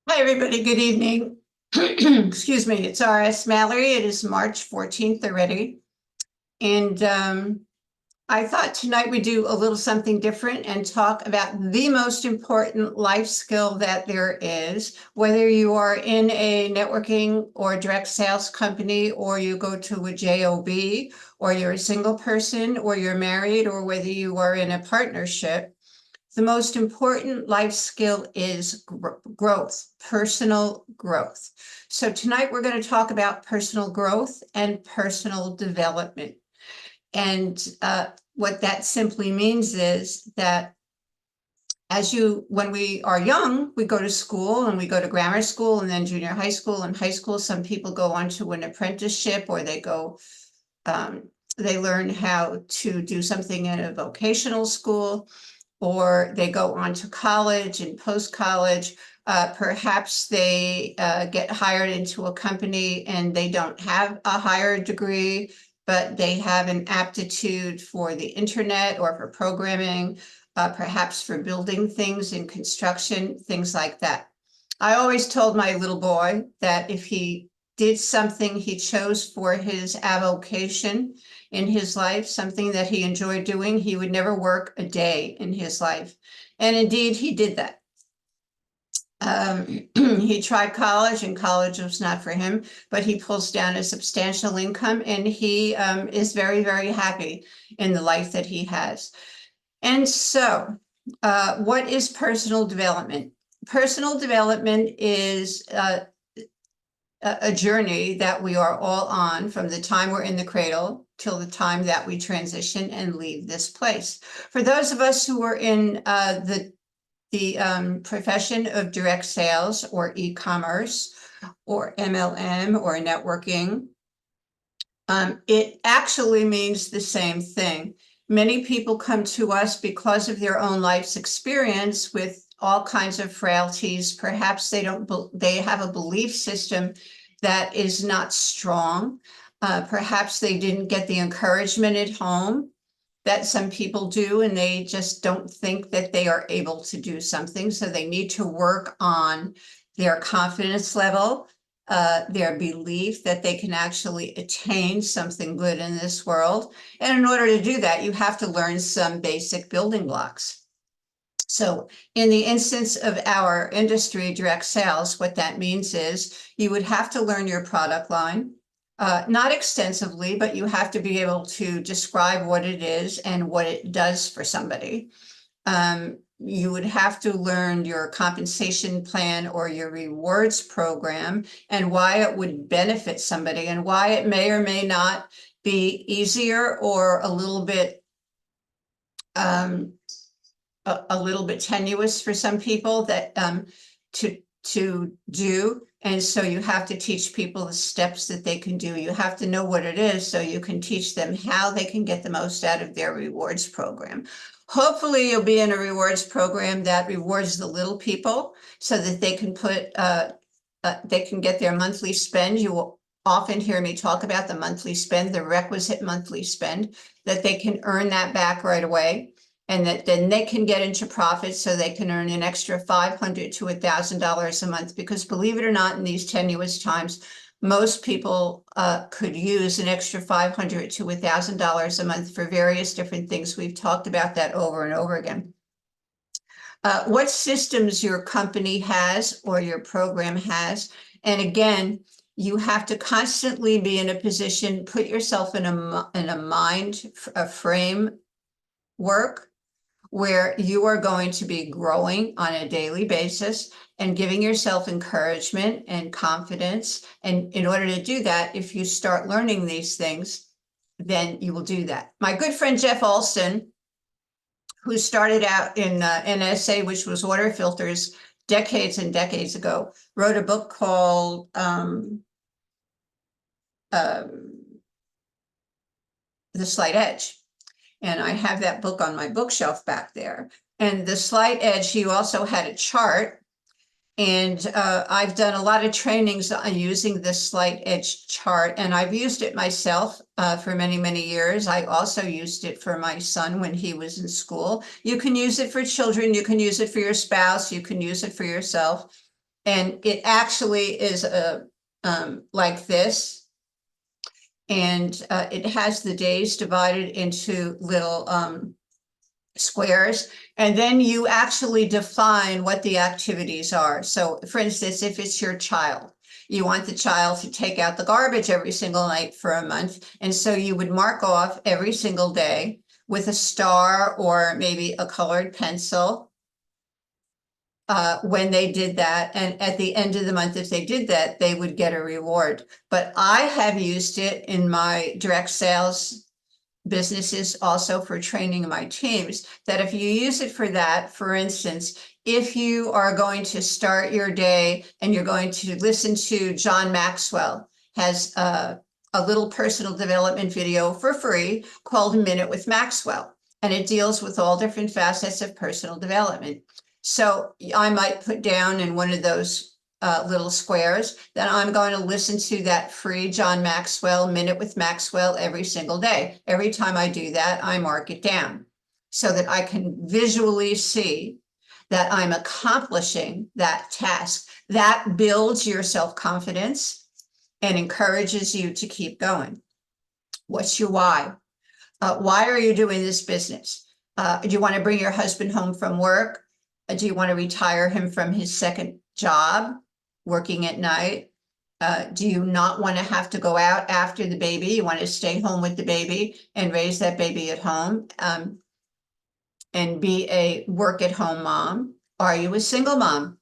Hi, everybody. Good evening. Excuse me. It's RS Mallory. It is March 14th already. And I thought tonight we'd do a little something different and talk about the most important life skill that there is, whether you are in a networking or direct sales company, or you go to a job, or you're a single person, or you're married, or whether you are in a partnership. The most important life skill is growth, personal growth. So tonight we're going to talk about personal growth and personal development. And what that simply means is that when we are young, we go to school and we go to grammar school and then junior high school and high school. Some people go on to an apprenticeship, or they learn how to do something in a vocational school, or they go on to college and post-college. Perhaps they get hired into a company and they don't have a higher degree, but they have an aptitude for the internet or for programming, perhaps for building things in construction, things like that. I always told my little boy that if he did something he chose for his avocation in his life, something that he enjoyed doing, he would never work a day in his life. And indeed, he did that. He tried college, and college was not for him, but he pulls down a substantial income, and he is very, very happy in the life that he has. And so, what is personal development? Personal development is a journey that we are all on from the time we're in the cradle till the time that we transition and leave this place. For those of us who are in the profession of direct sales or e-commerce or MLM or networking, it actually means the same thing. Many people come to us because of their own life's experience with all kinds of frailties. Perhaps they have a belief system that is not strong. Perhaps they didn't get the encouragement at home that some people do, and they just don't think that they are able to do something. So they need to work on their confidence level, their belief that they can actually attain something good in this world. And in order to do that, you have to learn some basic building blocks. So in the instance of our industry, direct sales, what that means is you would have to learn your product line, not extensively, but you have to be able to describe what it is and what it does for somebody. You would have to learn your compensation plan or your rewards program and why it would benefit somebody and why it may or may not be easier or a little bit tenuous for some people that to do. And so you have to teach people the steps that they can do. You have to know what it is so you can teach them how they can get the most out of their rewards program. Hopefully you'll be in a rewards program that rewards the little people so that they can they can get their monthly spend. You will often hear me talk about the monthly spend, the requisite monthly spend, that they can earn that back right away. And that then they can get into profit so they can earn an extra $500 to $1,000 a month. Because believe it or not, in these tenuous times, most people could use an extra $500 to $1,000 a month for various different things. We've talked about that over and over again. What systems your company has or your program has. And again, you have to constantly be in a position, put yourself in a framework where you are going to be growing on a daily basis and giving yourself encouragement and confidence. And in order to do that, if you start learning these things, then you will do that. My good friend Jeff Alston, who started out in NSA, which was water filters decades and decades ago, wrote a book called The Slight Edge. And I have that book on my bookshelf back there. And The Slight Edge, he also had a chart. And I've done a lot of trainings on using the Slight Edge chart, and I've used it myself for many, many years. I also used it for my son when he was in school. You can use it for children, you can use it for your spouse, you can use it for yourself. And it actually is like this. And it has the days divided into little squares. And then you actually define what the activities are. So for instance, if it's your child, you want the child to take out the garbage every single night for a month. And so you would mark off every single day with a star or maybe a colored pencil when they did that. And at the end of the month, if they did that, they would get a reward. But I have used it in my direct sales businesses also for training my teams, that if you use it for that, for instance, if you are going to start your day and you're going to listen to John Maxwell, has a little personal development video for free called A Minute with Maxwell, and it deals with all different facets of personal development. So I might put down in one of those little squares that I'm going to listen to that free John Maxwell Minute with Maxwell every single day. Every time I do that, I mark it down so that I can visually see that I'm accomplishing that task. That builds your self-confidence and encourages you to keep going. What's your why? Why are you doing this business? Do you want to bring your husband home from work? Do you want to retire him from his second job, working at night? Do you not want to have to go out after the baby? You want to stay home with the baby and raise that baby at home and be a work at home mom? Are you a single mom?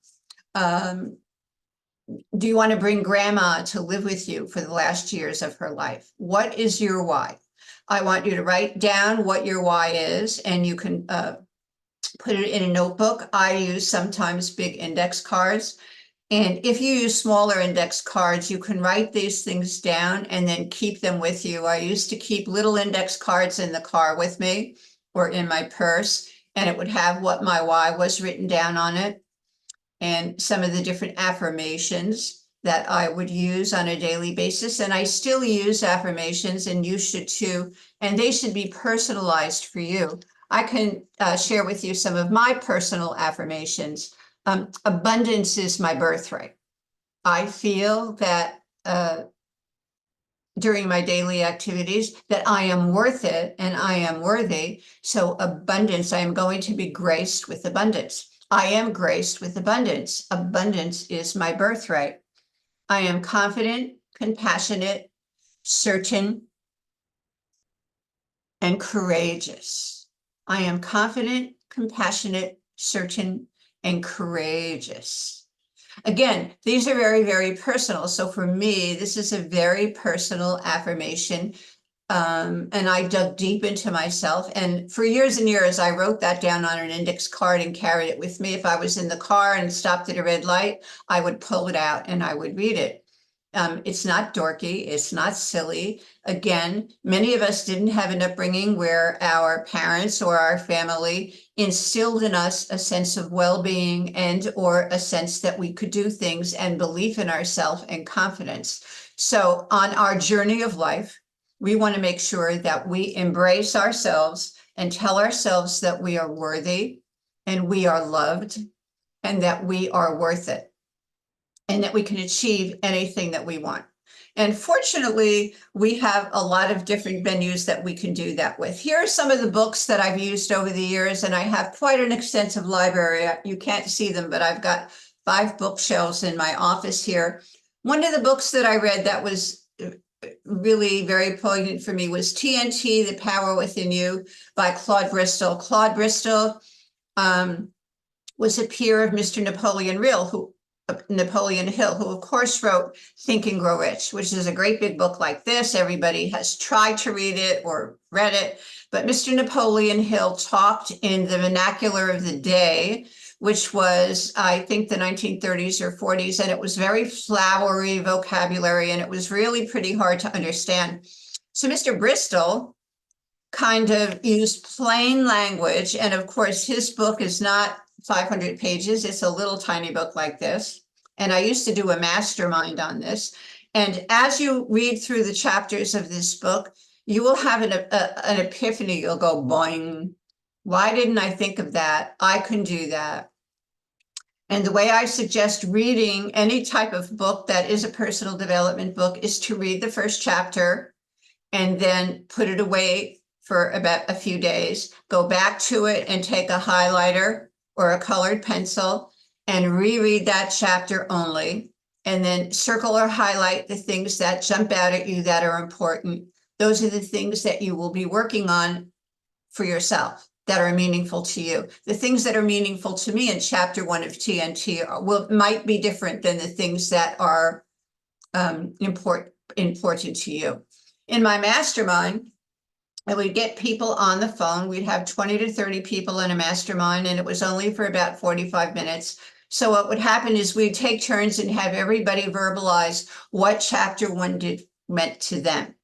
Do you want to bring grandma to live with you for the last years of her life? What is your why? I want you to write down what your why is, and you can put it in a notebook. I use sometimes big index cards. And if you use smaller index cards, you can write these things down and then keep them with you. I used to keep little index cards in the car with me or in my purse, and it would have what my why was written down on it and some of the different affirmations that I would use on a daily basis. And I still use affirmations, and you should too, and they should be personalized for you. I can share with you some of my personal affirmations. Abundance is my birthright. I feel that during my daily activities that I am worth it and I am worthy. So abundance, I am going to be graced with abundance. I am graced with abundance. Abundance is my birthright. I am confident, compassionate, certain, and courageous. I am confident, compassionate, certain, and courageous. Again, these are very, very personal. So for me, this is a very personal affirmation. And I dug deep into myself. And for years and years, I wrote that down on an index card and carried it with me. If I was in the car and stopped at a red light, I would pull it out and I would read it. It's not dorky. It's not silly. Again, many of us didn't have an upbringing where our parents or our family instilled in us a sense of well-being and or a sense that we could do things and belief in ourselves and confidence. So on our journey of life, we want to make sure that we embrace ourselves and tell ourselves that we are worthy and we are loved and that we are worth it and that we can achieve anything that we want. And fortunately, we have a lot of different venues that we can do that with. Here are some of the books that I've used over the years, and I have quite an extensive library. You can't see them, but I've got 5 bookshelves in my office here. One of the books that I read that was really very poignant for me was TNT, The Power Within You by Claude Bristol. Claude Bristol was a peer of Mr. Napoleon Hill, who of course wrote Think and Grow Rich, which is a great big book like this. Everybody has tried to read it or read it, but Mr. Napoleon Hill talked in the vernacular of the day, which was, I think, the 1930s or 40s, and it was very flowery vocabulary, and it was really pretty hard to understand. So Mr. Bristol kind of used plain language, and of course, his book is not 500 pages. It's a little tiny book like this. And I used to do a mastermind on this. And as you read through the chapters of this book, you will have an epiphany. You'll go, boing. Why didn't I think of that? I can do that. And the way I suggest reading any type of book that is a personal development book is to read the first chapter and then put it away for about a few days, go back to it and take a highlighter or a colored pencil and reread that chapter only, and then circle or highlight the things that jump out at you that are important. Those are the things that you will be working on for yourself that are meaningful to you. The things that are meaningful to me in chapter 1 of TNT might be different than the things that are important to you. In my mastermind, I would get people on the phone. We'd have 20 to 30 people in a mastermind, and it was only for about 45 minutes. So what would happen is we'd take turns and have everybody verbalize what chapter 1 meant to them.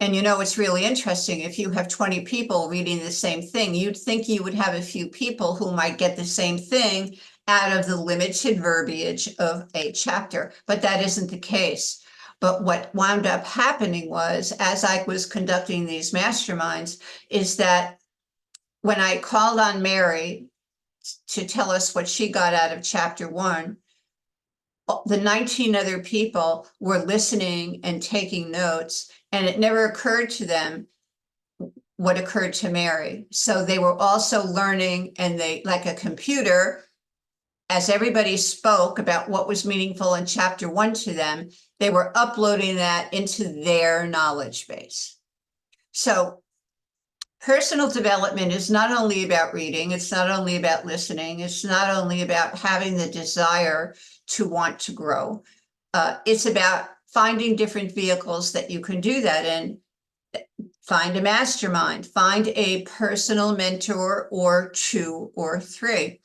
And it's really interesting. If you have 20 people reading the same thing, you'd think you would have a few people who might get the same thing out of the limited verbiage of a chapter, but that isn't the case. But what wound up happening was, as I was conducting these masterminds, is that when I called on Mary to tell us what she got out of chapter 1, the 19 other people were listening and taking notes, and it never occurred to them what occurred to Mary. So they were also learning, and they, like a computer, as everybody spoke about what was meaningful in chapter 1 to them, they were uploading that into their knowledge base. So personal development is not only about reading, it's not only about listening, it's not only about having the desire to want to grow. It's about finding different vehicles that you can do that in. Find a mastermind, find a personal mentor or 2 or 3.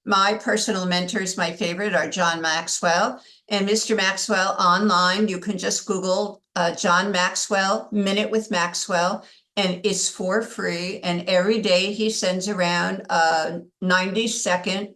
My personal mentors, my favorite, are John Maxwell and Mr. Maxwell online. You can just Google John Maxwell, Minute with Maxwell, and it's for free. And every day he sends around a 90-second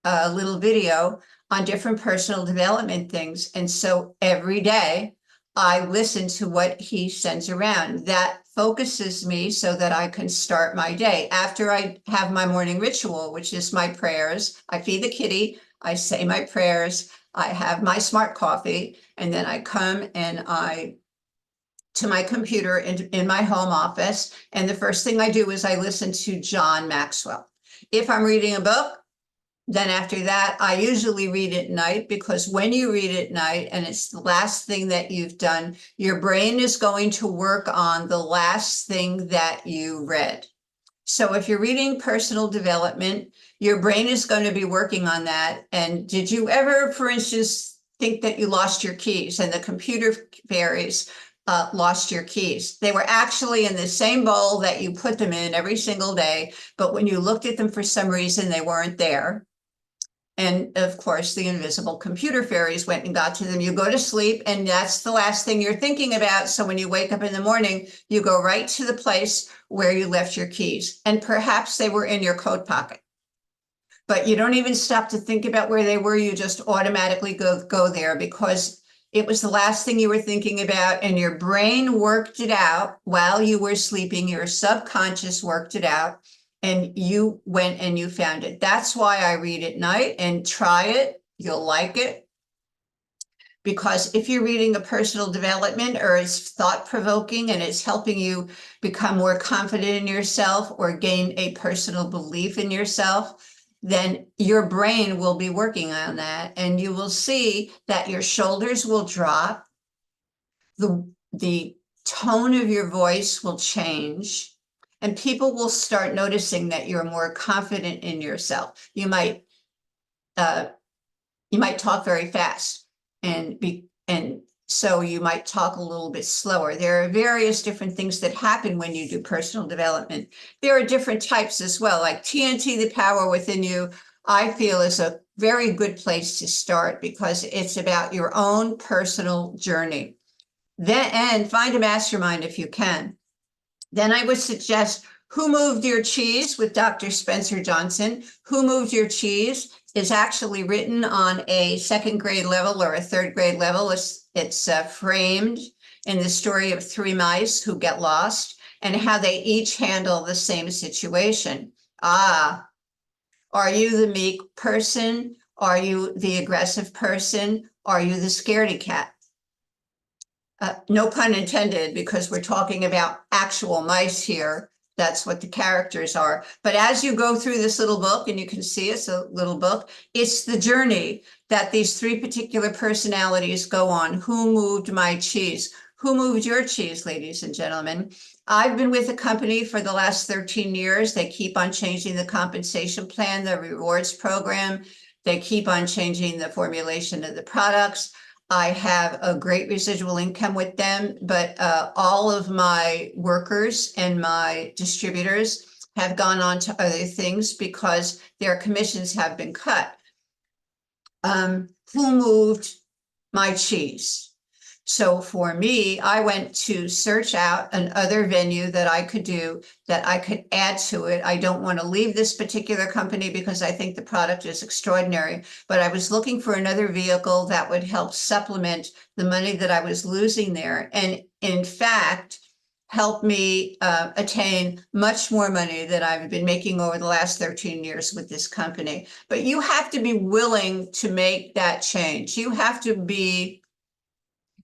little video on different personal development things. And so every day I listen to what he sends around. That focuses me so that I can start my day. After I have my morning ritual, which is my prayers, I feed the kitty, I say my prayers, I have my smart coffee, and then I come and to my computer in my home office. And the first thing I do is I listen to John Maxwell. If I'm reading a book, then after that, I usually read at night, because when you read at night and it's the last thing that you've done, your brain is going to work on the last thing that you read. So if you're reading personal development, your brain is going to be working on that. And did you ever, for instance, think that you lost your keys and the computer fairies lost your keys? They were actually in the same bowl that you put them in every single day, but when you looked at them, for some reason, they weren't there. And of course, the invisible computer fairies went and got to them. You go to sleep, and that's the last thing you're thinking about. So when you wake up in the morning, you go right to the place where you left your keys. And perhaps they were in your coat pocket. But you don't even stop to think about where they were. You just automatically go there, because it was the last thing you were thinking about, and your brain worked it out while you were sleeping. Your subconscious worked it out, and you went and you found it. That's why I read at night, and try it. You'll like it. Because if you're reading a personal development, or it's thought-provoking and it's helping you become more confident in yourself or gain a personal belief in yourself, then your brain will be working on that, and you will see that your shoulders will drop, the tone of your voice will change, and people will start noticing that you're more confident in yourself. You might talk very fast, and so you might talk a little bit slower. There are various different things that happen when you do personal development. There are different types as well, like TNT, The Power Within You, I feel is a very good place to start, because it's about your own personal journey. And find a mastermind if you can. Then I would suggest Who Moved Your Cheese with Dr. Spencer Johnson. Who Moved Your Cheese is actually written on a 2nd grade level or a 3rd grade level. It's framed in the story of 3 mice who get lost and how they each handle the same situation. Are you the meek person? Are you the aggressive person? Are you the scaredy cat? No pun intended, because we're talking about actual mice here. That's what the characters are. But as you go through this little book, and you can see it's a little book, it's the journey that these three particular personalities go on. Who moved my cheese? Who moved your cheese, ladies and gentlemen? I've been with the company for the last 13 years. They keep on changing the compensation plan, the rewards program. They keep on changing the formulation of the products. I have a great residual income with them, but all of my workers and my distributors have gone on to other things because their commissions have been cut. Who moved my cheese? So for me, I went to search out another venue that I could do, that I could add to it. I don't want to leave this particular company because I think the product is extraordinary, but I was looking for another vehicle that would help supplement the money that I was losing there. And in fact, help me attain much more money that I've been making over the last 13 years with this company. But you have to be willing to make that change. You have to be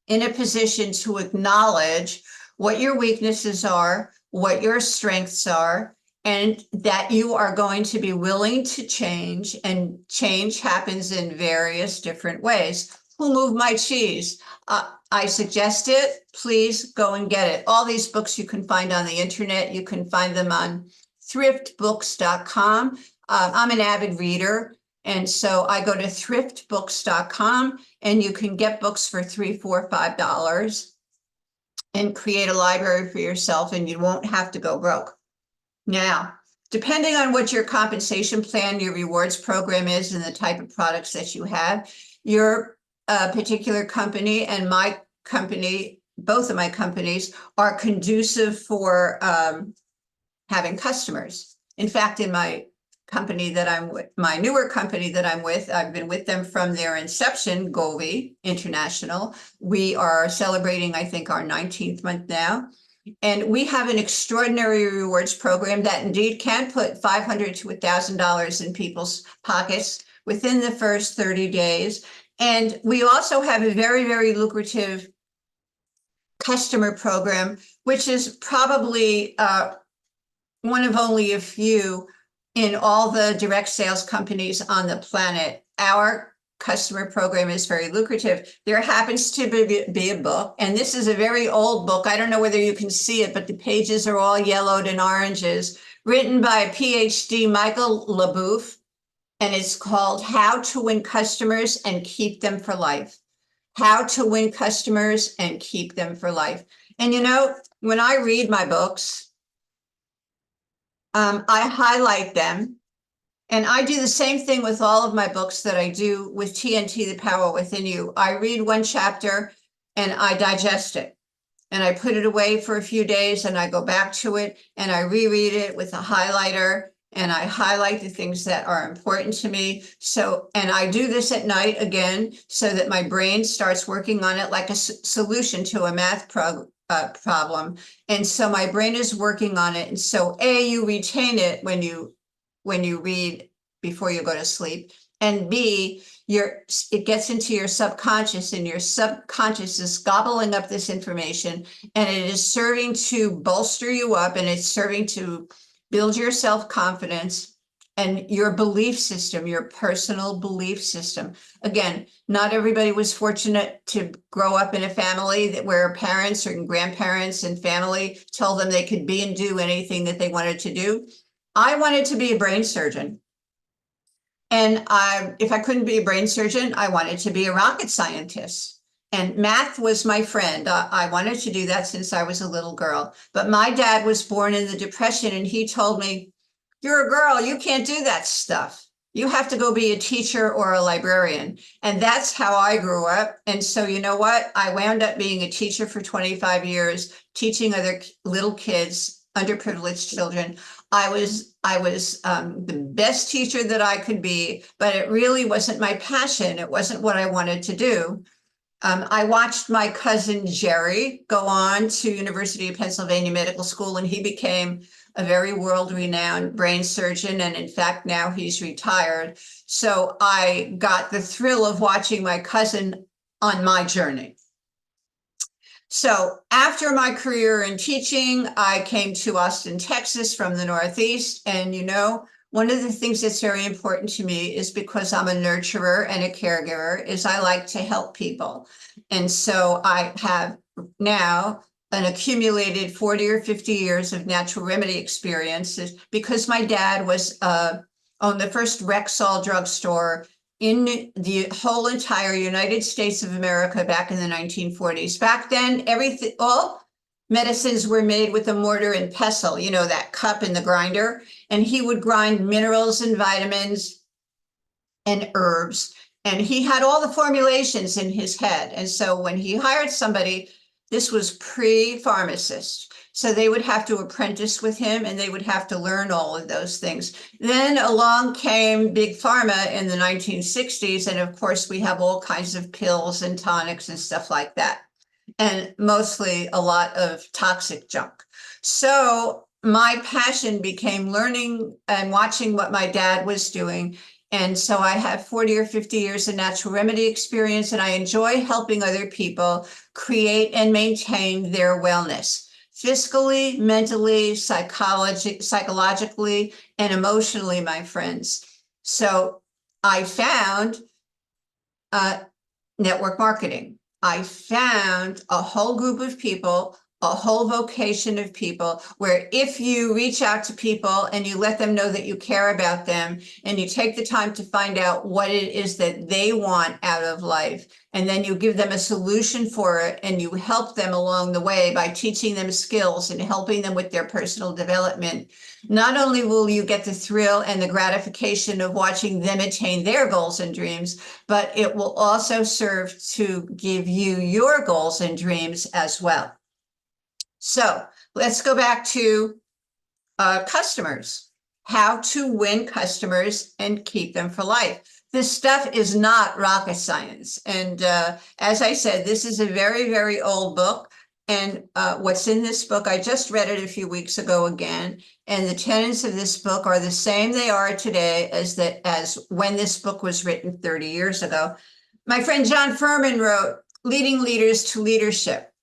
in a position to acknowledge what your weaknesses are, what your strengths are, and that you are going to be willing to change, and change happens in various different ways. Who moved my cheese? I suggest it. Please go and get it. All these books you can find on the internet. You can find them on thriftbooks.com. I'm an avid reader, and so I go to thriftbooks.com, and you can get books for $3, $4, $5 and create a library for yourself, and you won't have to go broke. Now, depending on what your compensation plan, your rewards program is, and the type of products that you have, your particular company and my company, both of my companies, are conducive for having customers. In fact, in my company that I'm with, my newer company that I'm with, I've been with them from their inception, Golvi International. We are celebrating, I think, our 19th month now. And we have an extraordinary rewards program that indeed can put $500 to $1,000 in people's pockets within the first 30 days. And we also have a very, very lucrative customer program, which is probably one of only a few in all the direct sales companies on the planet. Our customer program is very lucrative. There happens to be a book, and this is a very old book. I don't know whether you can see it, but the pages are all yellowed and oranges, written by a PhD, Michael LaBouffe, and it's called How to Win Customers and Keep Them for Life. How to Win Customers and Keep Them for Life. And you know, when I read my books, I highlight them. And I do the same thing with all of my books that I do with TNT, The Power Within You. I read one chapter and I digest it. And I put it away for a few days, and I go back to it and I reread it with a highlighter, and I highlight the things that are important to me. So, and I do this at night again, so that my brain starts working on it like a solution to a math problem. And so my brain is working on it. And so you retain it when you read before you go to sleep, and B, it gets into your subconscious, and your subconscious is gobbling up this information, and it is serving to bolster you up, and it's serving to build your self-confidence and your belief system, your personal belief system. Again, not everybody was fortunate to grow up in a family where parents or grandparents and family told them they could be and do anything that they wanted to do. I wanted to be a brain surgeon. And if I couldn't be a brain surgeon, I wanted to be a rocket scientist. And math was my friend. I wanted to do that since I was a little girl. But my dad was born in the Depression, and he told me, "You're a girl, you can't do that stuff. You have to go be a teacher or a librarian." And that's how I grew up. And so, you know what? I wound up being a teacher for 25 years, teaching other little kids, underprivileged children. I was the best teacher that I could be, but it really wasn't my passion. It wasn't what I wanted to do. I watched my cousin Jerry go on to University of Pennsylvania Medical School, and he became a very world-renowned brain surgeon, and in fact, now he's retired. So I got the thrill of watching my cousin on my journey. So after my career in teaching, I came to Austin, Texas from the Northeast. And one of the things that's very important to me is, because I'm a nurturer and a caregiver, is I like to help people. And so I have now an accumulated 40 or 50 years of natural remedy experiences, because my dad was owned the first Rexall drugstore in the whole entire United States of America back in the 1940s. Back then, all medicines were made with a mortar and pestle, that cup in the grinder, and he would grind minerals and vitamins and herbs, and he had all the formulations in his head. And so when he hired somebody, this was pre-pharmacist, so they would have to apprentice with him, and they would have to learn all of those things. Then along came Big Pharma in the 1960s, and of course we have all kinds of pills and tonics and stuff like that, and mostly a lot of toxic junk. So my passion became learning and watching what my dad was doing. And so I have 40 or 50 years of natural remedy experience, and I enjoy helping other people create and maintain their wellness, physically, mentally, psychologically, and emotionally, my friends. So I found network marketing. I found a whole group of people, a whole vocation of people, where if you reach out to people and you let them know that you care about them, and you take the time to find out what it is that they want out of life, and then you give them a solution for it, and you help them along the way by teaching them skills and helping them with their personal development, not only will you get the thrill and the gratification of watching them attain their goals and dreams, but it will also serve to give you your goals and dreams as well. So let's go back to customers, how to win customers and keep them for life. This stuff is not rocket science. And as I said, this is a very, very old book. And what's in this book, I just read it a few weeks ago again. And the tenets of this book are the same they are today as when this book was written 30 years ago. My friend John Furman wrote Leading Leaders to Leadership.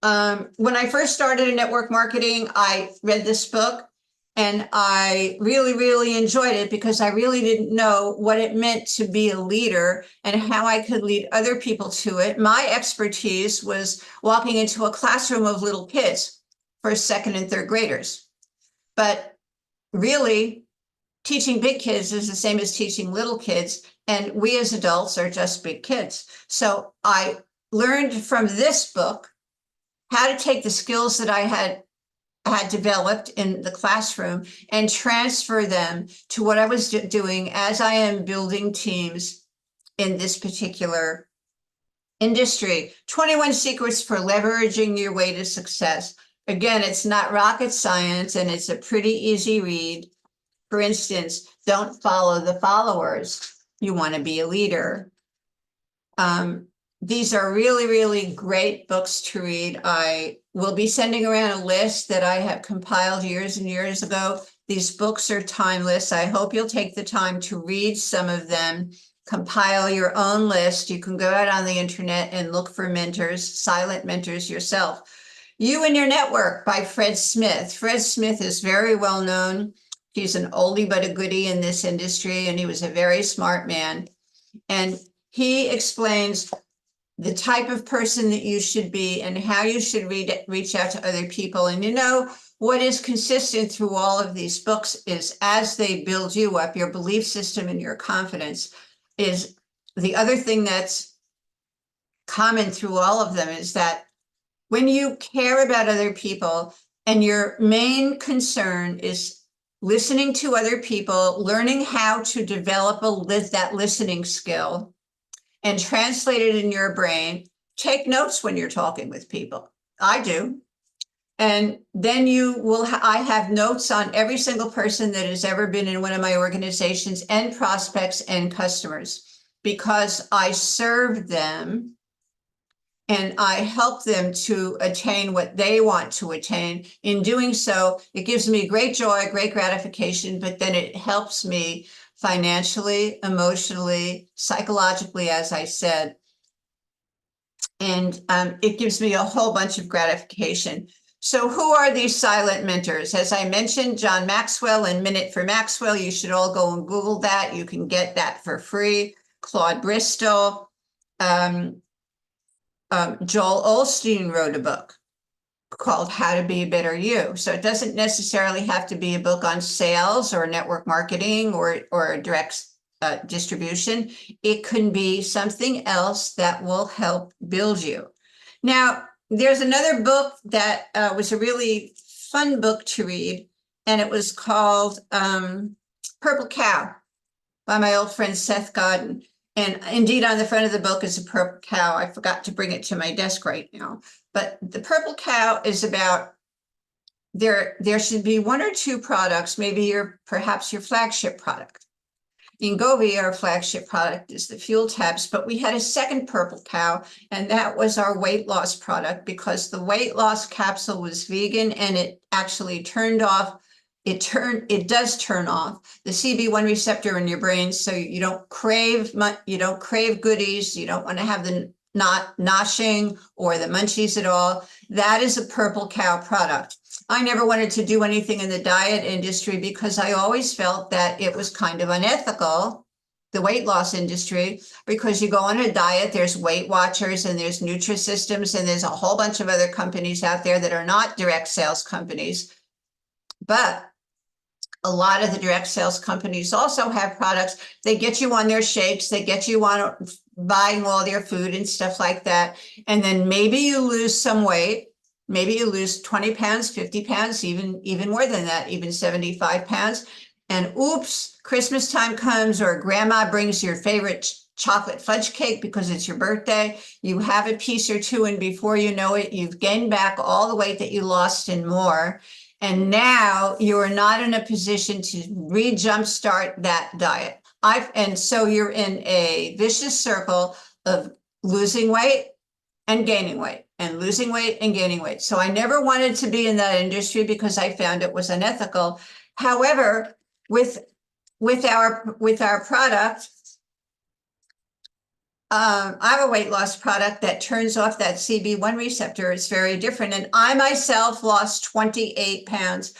When I first started in network marketing, I read this book, and I really, really enjoyed it, because I really didn't know what it meant to be a leader and how I could lead other people to it. My expertise was walking into a classroom of little kids, first, second, and third graders. But really, teaching big kids is the same as teaching little kids, and we as adults are just big kids. So I learned from this book how to take the skills that I had developed in the classroom and transfer them to what I was doing as I am building teams in this particular industry. 21 Secrets for Leveraging Your Way to Success. Again, it's not rocket science, and it's a pretty easy read. For instance, don't follow the followers. You want to be a leader. These are really, really great books to read. I will be sending around a list that I have compiled years and years ago. These books are timeless. I hope you'll take the time to read some of them, compile your own list. You can go out on the internet and look for mentors, silent mentors yourself. You and Your Network by Fred Smith. Fred Smith is very well known. He's an oldie but a goodie in this industry, and he was a very smart man. And he explains the type of person that you should be and how you should reach out to other people. And what is consistent through all of these books is, as they build you up, your belief system and your confidence is the other thing that's common through all of them, is that when you care about other people and your main concern is listening to other people, learning how to develop that listening skill and translate it in your brain. Take notes when you're talking with people. I do. And then I have notes on every single person that has ever been in one of my organizations, and prospects and customers, because I serve them and I help them to attain what they want to attain. In doing so, it gives me great joy, great gratification, but then it helps me financially, emotionally, psychologically, as I said. And it gives me a whole bunch of gratification. So who are these silent mentors? As I mentioned, John Maxwell and Minute for Maxwell. You should all go and Google that. You can get that for free. Claude Bristol. Joel Osteen wrote a book called How to Be a Better You. So it doesn't necessarily have to be a book on sales or network marketing or direct distribution. It can be something else that will help build you. Now, there's another book that was a really fun book to read, and it was called Purple Cow by my old friend Seth Godin. And indeed, on the front of the book is a purple cow. I forgot to bring it to my desk right now. But the purple cow is about there should be one or two products, maybe perhaps your flagship product. In Govee, our flagship product is the Fuel Tabs, but we had a second purple cow, and that was our weight loss product, because the weight loss capsule was vegan and it actually turned off. It does turn off the CB1 receptor in your brain, so you don't crave goodies. You don't want to have the noshing or the munchies at all. That is a purple cow product. I never wanted to do anything in the diet industry because I always felt that it was kind of unethical, the weight loss industry, because you go on a diet, there's Weight Watchers and there's Nutrisystems and there's a whole bunch of other companies out there that are not direct sales companies. But a lot of the direct sales companies also have products. They get you on their shakes, they get you on buying all their food and stuff like that. And then maybe you lose some weight. Maybe you lose 20 pounds, 50 pounds, even more than that, even 75 pounds. And oops, Christmas time comes, or grandma brings your favorite chocolate fudge cake because it's your birthday. You have a piece or two, and before you know it, you've gained back all the weight that you lost and more. And now you are not in a position to jumpstart that diet. And so you're in a vicious circle of losing weight and gaining weight, and losing weight and gaining weight. So I never wanted to be in that industry because I found it was unethical. However, with our product, I have a weight loss product that turns off that CB1 receptor. It's very different. And I myself lost 28 pounds.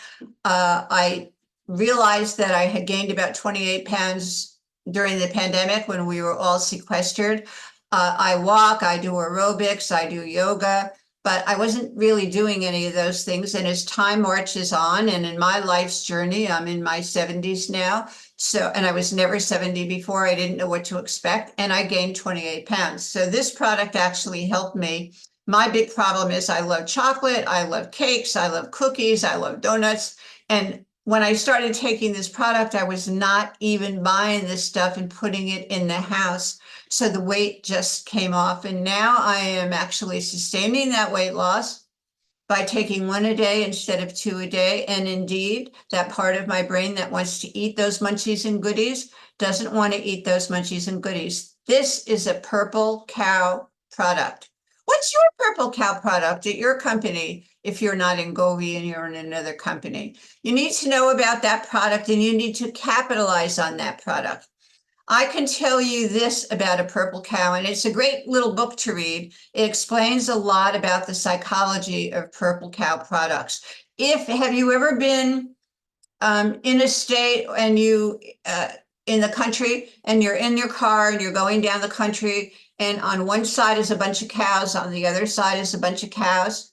I realized that I had gained about 28 pounds during the pandemic when we were all sequestered. I walk, I do aerobics, I do yoga, but I wasn't really doing any of those things. And as time marches on, and in my life's journey, I'm in my 70s now. So, and I was never 70 before. I didn't know what to expect. And I gained 28 pounds. So this product actually helped me. My big problem is I love chocolate, I love cakes, I love cookies, I love donuts. And when I started taking this product, I was not even buying this stuff and putting it in the house. So the weight just came off. And now I am actually sustaining that weight loss by taking one a day instead of two a day. And indeed, that part of my brain that wants to eat those munchies and goodies doesn't want to eat those munchies and goodies. This is a purple cow product. What's your purple cow product at your company? If you're not in Govee and you're in another company, you need to know about that product and you need to capitalize on that product. I can tell you this about a purple cow, and it's a great little book to read. It explains a lot about the psychology of purple cow products. Have you ever been in a state and in the country, and you're in your car and you're going down the country, and on one side is a bunch of cows, on the other side is a bunch of cows,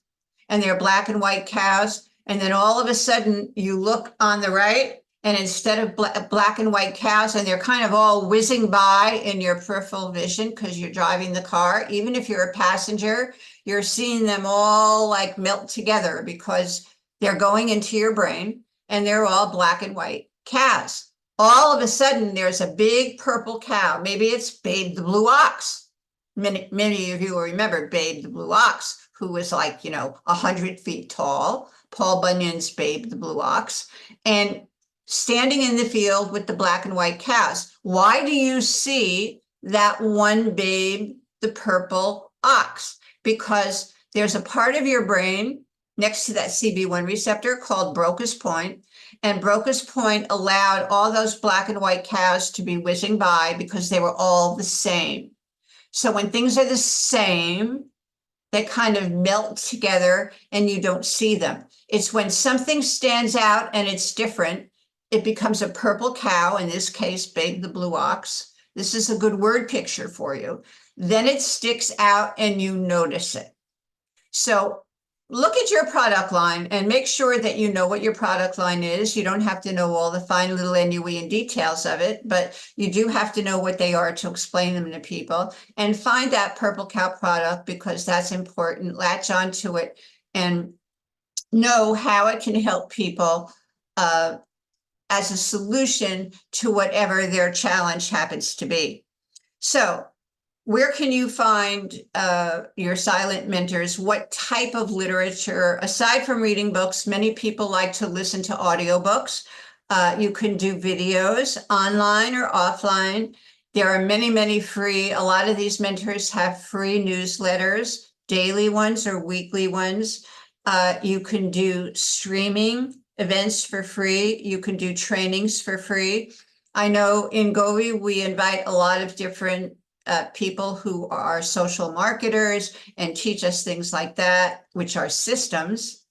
and they're black and white cows, and then all of a sudden you look on the right, and instead of black and white cows, and they're kind of all whizzing by in your peripheral vision because you're driving the car, even if you're a passenger, you're seeing them all like melt together because they're going into your brain, and they're all black and white cows. All of a sudden, there's a big purple cow. Maybe it's Babe the Blue Ox. Many of you will remember Babe the Blue Ox, who was like, 100 feet tall. Paul Bunyan's Babe the Blue Ox. And standing in the field with the black and white cows. Why do you see that one babe, the purple ox? because there's a part of your brain next to that CB1 receptor called Broca's point. And Broca's point allowed all those black and white cows to be whizzing by because they were all the same. So when things are the same, they kind of melt together and you don't see them. It's when something stands out and it's different, it becomes a purple cow, in this case, Babe the Blue Ox. This is a good word picture for you. Then it sticks out and you notice it. So look at your product line and make sure that you know what your product line is. You don't have to know all the fine little NUE and details of it, but you do have to know what they are to explain them to people, and find that purple cow product because that's important. Latch onto it and know how it can help people as a solution to whatever their challenge happens to be. So where can you find your silent mentors? What type of literature, aside from reading books, many people like to listen to audiobooks. You can do videos online or offline. There are many, many free. A lot of these mentors have free newsletters, daily ones or weekly ones. You can do streaming events for free. You can do trainings for free. I know in Govee, we invite a lot of different people who are social marketers and teach us things like that, which are systems.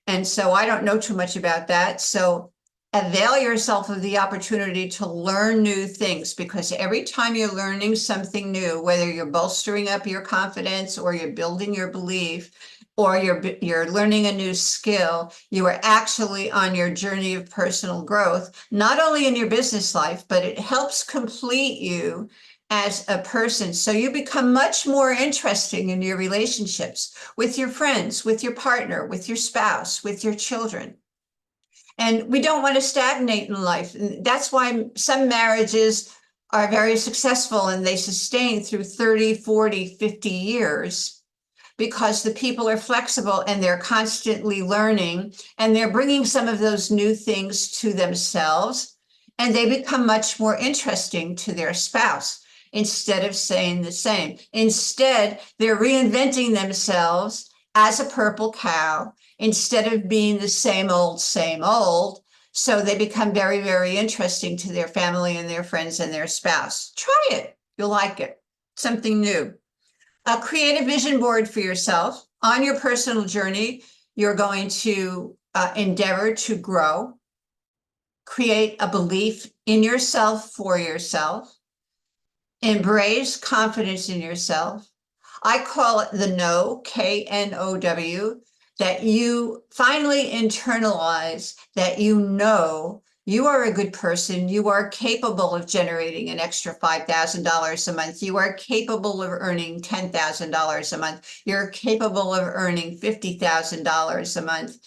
And so I don't know too much about that. So avail yourself of the opportunity to learn new things, because every time you're learning something new, whether you're bolstering up your confidence or you're building your belief, or you're learning a new skill, you are actually on your journey of personal growth, not only in your business life, but it helps complete you as a person. So you become much more interesting in your relationships with your friends, with your partner, with your spouse, with your children. And we don't want to stagnate in life. That's why some marriages are very successful and they sustain through 30, 40, 50 years, because the people are flexible and they're constantly learning and they're bringing some of those new things to themselves, and they become much more interesting to their spouse. Instead of saying the same. Instead, they're reinventing themselves as a purple cow instead of being the same old, same old. So they become very, very interesting to their family and their friends and their spouse. Try it. You'll like it. Something new. Create a vision board for yourself. On your personal journey, you're going to endeavor to grow. Create a belief in yourself for yourself. Embrace confidence in yourself. I call it the know, K-N-O-W, that you finally internalize that you know you are a good person. You are capable of generating an extra $5,000 a month. You are capable of earning $10,000 a month. You're capable of earning $50,000 a month.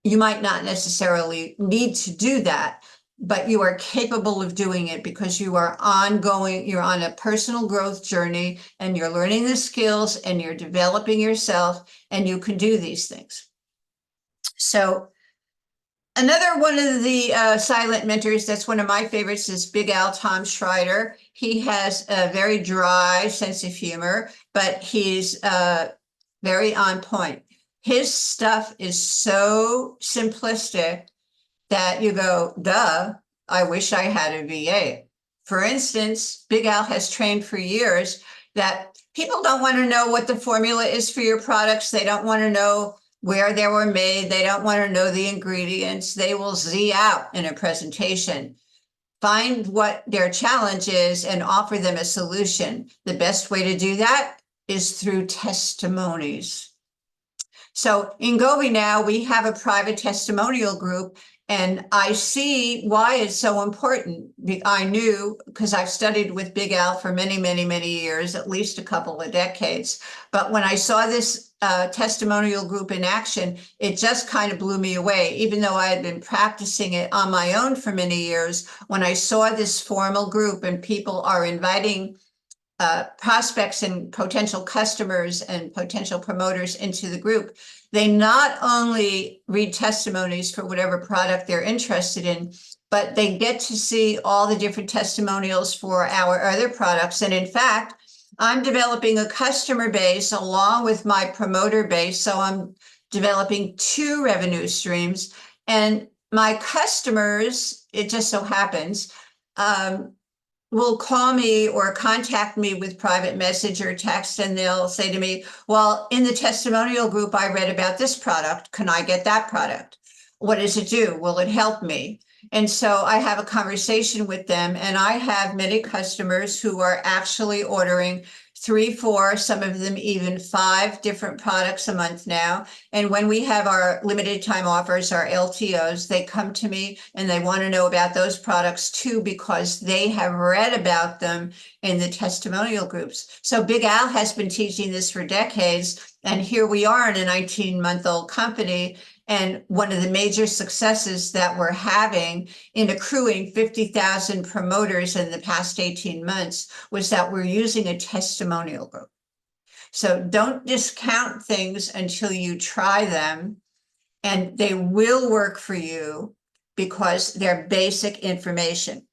You might not necessarily need to do that, but you are capable of doing it because you are ongoing, you're on a personal growth journey and you're learning the skills and you're developing yourself, and you can do these things. So another one of the silent mentors that's one of my favorites is Big Al Tom Schreider. He has a very dry sense of humor, but he's very on point. His stuff is so simplistic that you go, duh, I wish I had a VA. For instance, Big Al has trained for years that people don't want to know what the formula is for your products. They don't want to know where they were made. They don't want to know the ingredients. They will Z out in a presentation. Find what their challenge is and offer them a solution. The best way to do that is through testimonies. So in Govee now, we have a private testimonial group, and I see why it's so important. I knew, because I've studied with Big Al for many, many, many years, at least a couple of decades. But when I saw this testimonial group in action, it just kind of blew me away. Even though I had been practicing it on my own for many years, when I saw this formal group and people are inviting prospects and potential customers and potential promoters into the group, they not only read testimonies for whatever product they're interested in, but they get to see all the different testimonials for our other products. And in fact, I'm developing a customer base along with my promoter base. So I'm developing two revenue streams. And my customers, it just so happens, will call me or contact me with private message or text, and they'll say to me, well, in the testimonial group, I read about this product. Can I get that product? What does it do? Will it help me? And so I have a conversation with them, and I have many customers who are actually ordering 3, 4, some of them even 5 different products a month now. And when we have our limited time offers, our LTOs, they come to me and they want to know about those products too, because they have read about them in the testimonial groups. So Big Al has been teaching this for decades. And here we are in a 19-month-old company. And one of the major successes that we're having in accruing 50,000 promoters in the past 18 months was that we're using a testimonial group. So don't discount things until you try them, and they will work for you because they're basic information.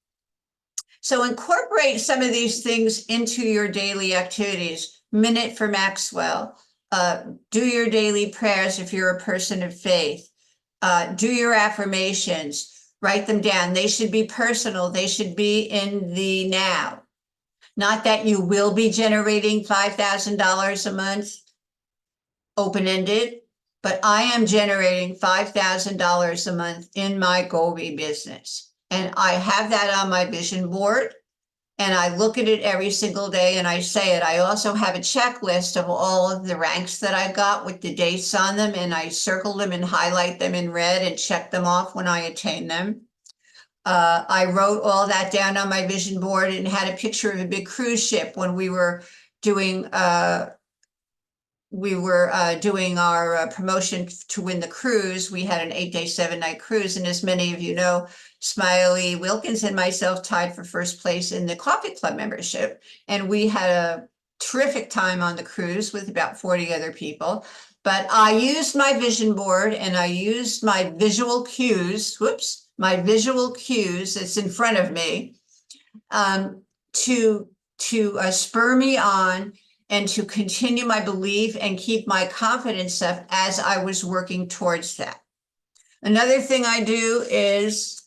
So incorporate some of these things into your daily activities. Minute for Maxwell. Do your daily prayers if you're a person of faith. Do your affirmations. Write them down. They should be personal. They should be in the now. Not that you will be generating $5,000 a month, open-ended, but I am generating $5,000 a month in my Golby business. And I have that on my vision board, and I look at it every single day and I say it. I also have a checklist of all of the ranks that I got with the dates on them, and I circle them and highlight them in red and check them off when I attain them. I wrote all that down on my vision board and had a picture of a big cruise ship when we were doing our promotion to win the cruise. We had an 8-day, 7-night cruise. And as many of you know, Smiley Wilkins and myself tied for first place in the coffee club membership. And we had a terrific time on the cruise with about 40 other people. But I used my vision board and I used my visual cues, my visual cues that's in front of me, to spur me on and to continue my belief and keep my confidence up as I was working towards that. Another thing I do is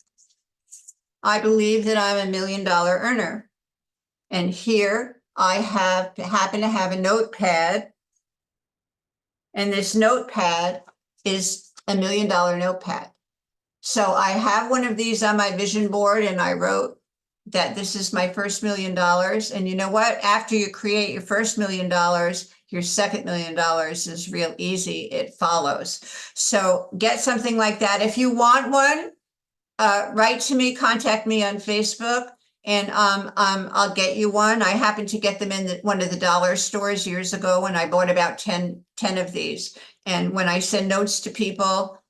I believe that I'm $1 million earner. And here I happen to have a notepad. And this notepad is $1 million notepad. So I have one of these on my vision board, and I wrote that this is my first $1 million. And you know what? After you create your first $1 million, your second $1 million is real easy. It follows. So get something like that. If you want one, write to me, contact me on Facebook, and I'll get you one. I happened to get them in one of the dollar stores years ago when I bought about 10 of these. And when I send notes to people,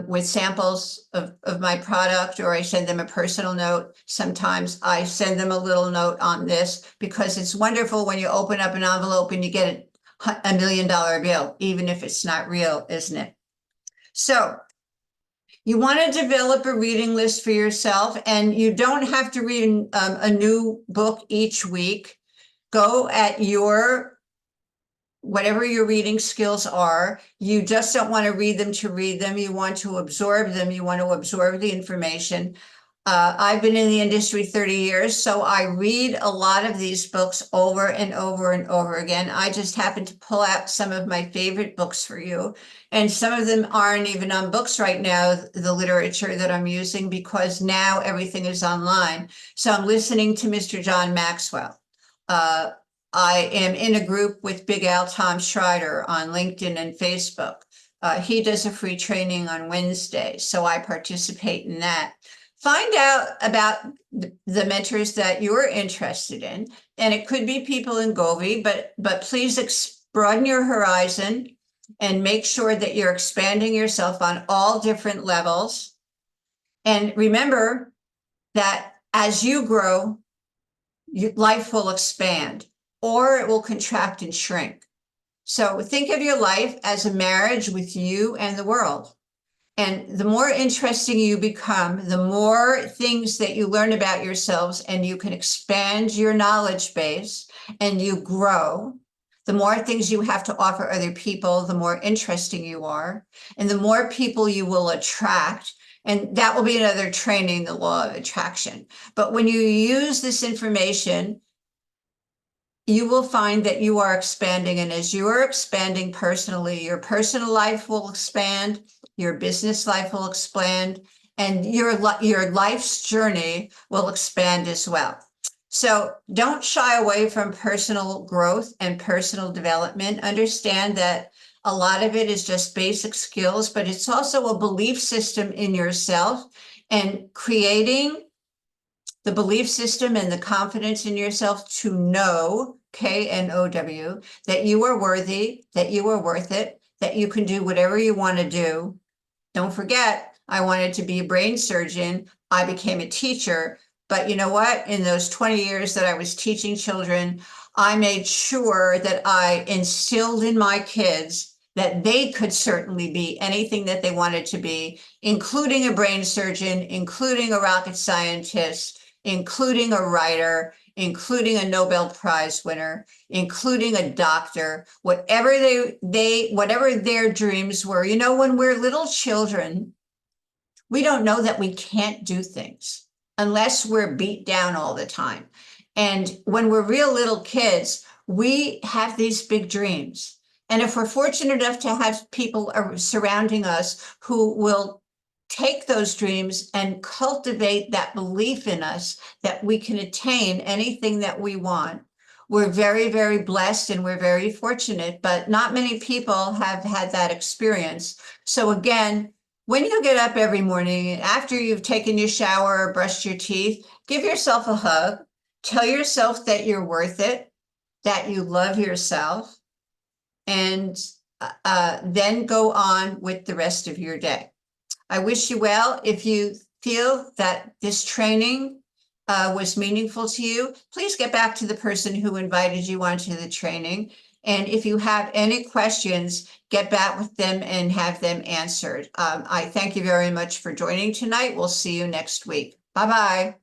with samples of my product, or I send them a personal note. Sometimes I send them a little note on this, because it's wonderful when you open up an envelope and you get $1 million bill, even if it's not real, isn't it? So you want to develop a reading list for yourself, and you don't have to read a new book each week. Go at your whatever your reading skills are. You just don't want to read them to read them. You want to absorb them. You want to absorb the information. I've been in the industry 30 years, so I read a lot of these books over and over and over again. I just happen to pull out some of my favorite books for you. And some of them aren't even on books right now, the literature that I'm using, because now everything is online. So I'm listening to Mr. John Maxwell. I am in a group with Big Al Tom Schreider on LinkedIn and Facebook. He does a free training on Wednesday, so I participate in that. Find out about the mentors that you're interested in, and it could be people in Golby, but please broaden your horizon and make sure that you're expanding yourself on all different levels. And remember that as you grow, life will expand, or it will contract and shrink. So think of your life as a marriage with you and the world. And the more interesting you become, the more things that you learn about yourselves, and you can expand your knowledge base and you grow. The more things you have to offer other people, the more interesting you are, and the more people you will attract. And that will be another training, the law of attraction. But when you use this information, you will find that you are expanding. And as you are expanding personally, your personal life will expand, your business life will expand, and your life's journey will expand as well. So don't shy away from personal growth and personal development. Understand that a lot of it is just basic skills, but it's also a belief system in yourself, and creating the belief system and the confidence in yourself to know, K-N-O-W, that you are worthy, that you are worth it, that you can do whatever you want to do. Don't forget, I wanted to be a brain surgeon. I became a teacher. But you know what? In those 20 years that I was teaching children, I made sure that I instilled in my kids that they could certainly be anything that they wanted to be, including a brain surgeon, including a rocket scientist, including a writer, including a Nobel Prize winner, including a doctor, whatever whatever their dreams were. You know, when we're little children, we don't know that we can't do things unless we're beat down all the time. And when we're real little kids, we have these big dreams. And if we're fortunate enough to have people surrounding us who will take those dreams and cultivate that belief in us that we can attain anything that we want, we're very, very blessed and we're very fortunate, but not many people have had that experience. So again, when you get up every morning, after you've taken your shower or brushed your teeth, give yourself a hug, tell yourself that you're worth it, that you love yourself, and then go on with the rest of your day. I wish you well. If you feel that this training was meaningful to you, please get back to the person who invited you onto the training. And if you have any questions, get back with them and have them answered. I thank you very much for joining tonight. We'll see you next week. Bye-bye.